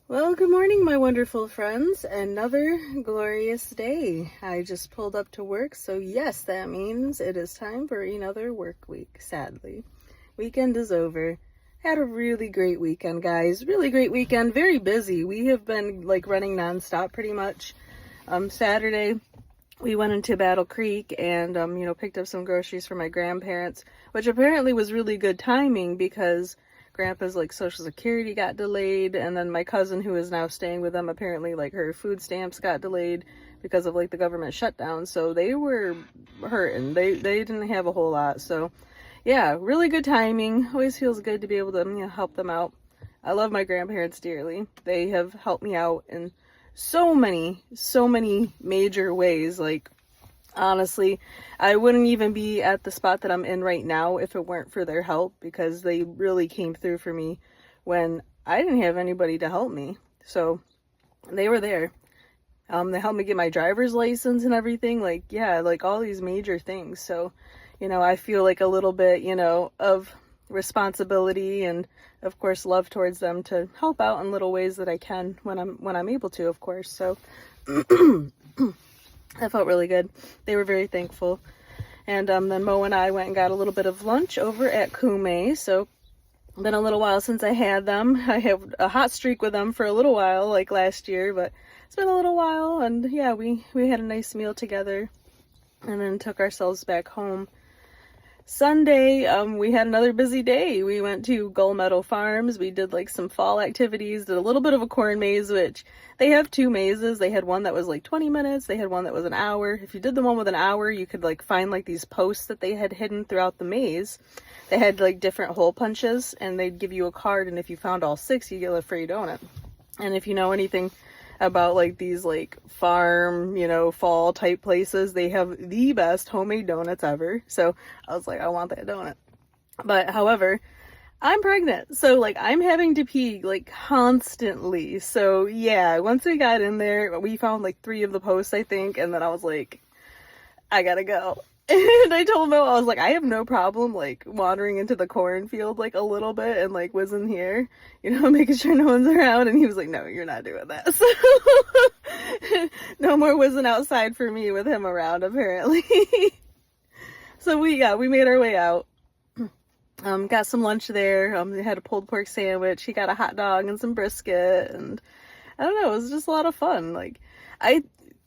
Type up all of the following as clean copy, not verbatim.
Well, good morning, my wonderful friends. Another glorious day. I just pulled up to work, so yes, that means it is time for another work week, sadly. Weekend is over. Had a really great weekend, guys. Really great weekend. Very busy. We have been like running nonstop pretty much. Saturday, we went into Battle Creek and, picked up some groceries for my grandparents, which apparently was really good timing because Grandpa's like Social Security got delayed, and then my cousin who is now staying with them, apparently like her food stamps got delayed because of like the government shutdown, so they were hurting. They didn't have a whole lot. So yeah, really good timing. Always feels good to be able to help them out. I love my grandparents dearly. They have helped me out in so many major ways. Like, honestly, I wouldn't even be at the spot that I'm in right now if it weren't for their help, because they really came through for me when I didn't have anybody to help me. So they were there. They helped me get my driver's license and everything. Like, yeah, like all these major things. So, I feel like a little bit, of responsibility and of course love towards them to help out in little ways that I can when I'm able to, of course. So that felt really good. They were very thankful. And then Mo and I went and got a little bit of lunch over at Kume. So been a little while since I had them. I have a hot streak with them for a little while, like last year, but it's been a little while. And yeah, we had a nice meal together and then took ourselves back home. Sunday, we had another busy day. We went to Gull Meadow Farms. We did like some fall activities, did a little bit of a corn maze, which they have two mazes. They had one that was like 20 minutes. They had one that was an hour. If you did the one with an hour, you could like find like these posts that they had hidden throughout the maze. They had like different hole punches and they'd give you a card. And if you found all six, you get a free donut. And if you know anything about like these like farm, fall type places, they have the best homemade donuts ever. So I was like, I want that donut. But however, I'm pregnant, so like I'm having to pee like constantly. So yeah, once we got in there, we found like 3 of the posts, I think, and then I was like, I gotta go. And I told Mo, I was like, I have no problem like wandering into the cornfield like a little bit and like whizzing here, making sure no one's around. And he was like, no, you're not doing that. So no more whizzing outside for me with him around, apparently. So we made our way out. Got some lunch there. We had a pulled pork sandwich. He got a hot dog and some brisket, and I don't know, it was just a lot of fun. Like, I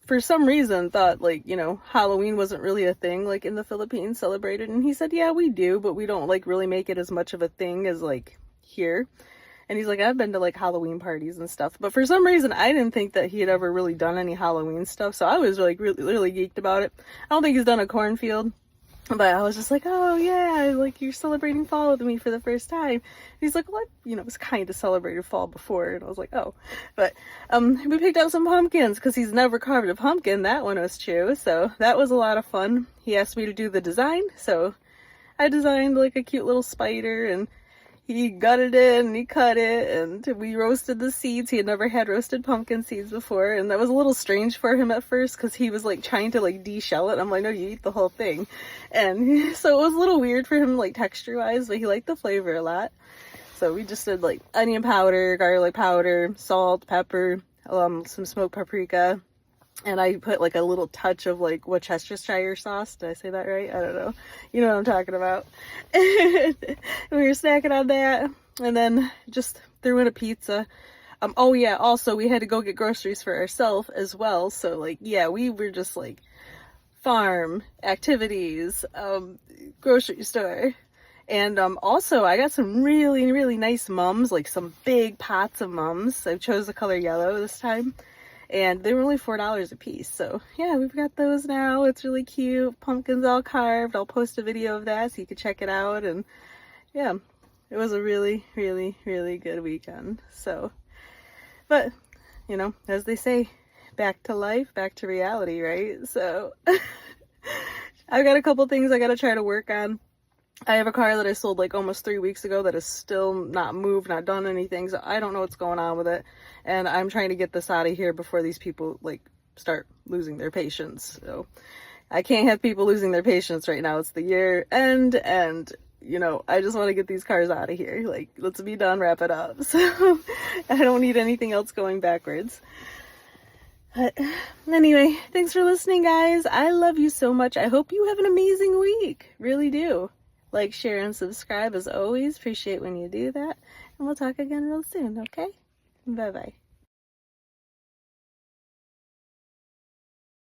for some reason thought like, Halloween wasn't really a thing like in the Philippines celebrated, and he said, yeah, we do, but we don't like really make it as much of a thing as like here. And he's like, I've been to like Halloween parties and stuff, but for some reason I didn't think that he had ever really done any Halloween stuff, so I was like really geeked about it. I don't think he's done a cornfield, but I was just like, oh yeah, like you're celebrating fall with me for the first time. He's like, well, I was kind of celebrated fall before. And I was like, oh. But we picked out some pumpkins because he's never carved a pumpkin. That one was true. So that was a lot of fun. He asked me to do the design. So I designed like a cute little spider, and he gutted it and he cut it, and we roasted the seeds. He had never had roasted pumpkin seeds before, and that was a little strange for him at first because he was like trying to like de-shell it. I'm like, no, you eat the whole thing. And so it was a little weird for him like texture wise, but he liked the flavor a lot. So we just did like onion powder, garlic powder, salt, pepper, some smoked paprika. And I put like a little touch of like Worcestershire sauce. Did I say that right? I don't know. You know what I'm talking about. We were snacking on that, and then just threw in a pizza. Oh yeah, also we had to go get groceries for ourselves as well. So like, yeah, we were just like farm activities, grocery store. And also I got some really nice mums, like some big pots of mums. I chose the color yellow this time. And they were only $4 a piece. So yeah, we've got those now. It's really cute. Pumpkins all carved. I'll post a video of that so you can check it out. And yeah, it was a really good weekend. So, but as they say, back to life, back to reality, right? So I've got a couple things I got to try to work on. I have a car that I sold like almost 3 weeks ago that is still not moved, not done anything, so I don't know what's going on with it. And I'm trying to get this out of here before these people like start losing their patience. So I can't have people losing their patience right now. It's the year end, and you know, I just want to get these cars out of here. Like, let's be done, wrap it up. So I don't need anything else going backwards. But anyway, thanks for listening, guys. I love you so much. I hope you have an amazing week. Really do. Like, share, and subscribe as always. Appreciate when you do that. And we'll talk again real soon, okay? Bye-bye.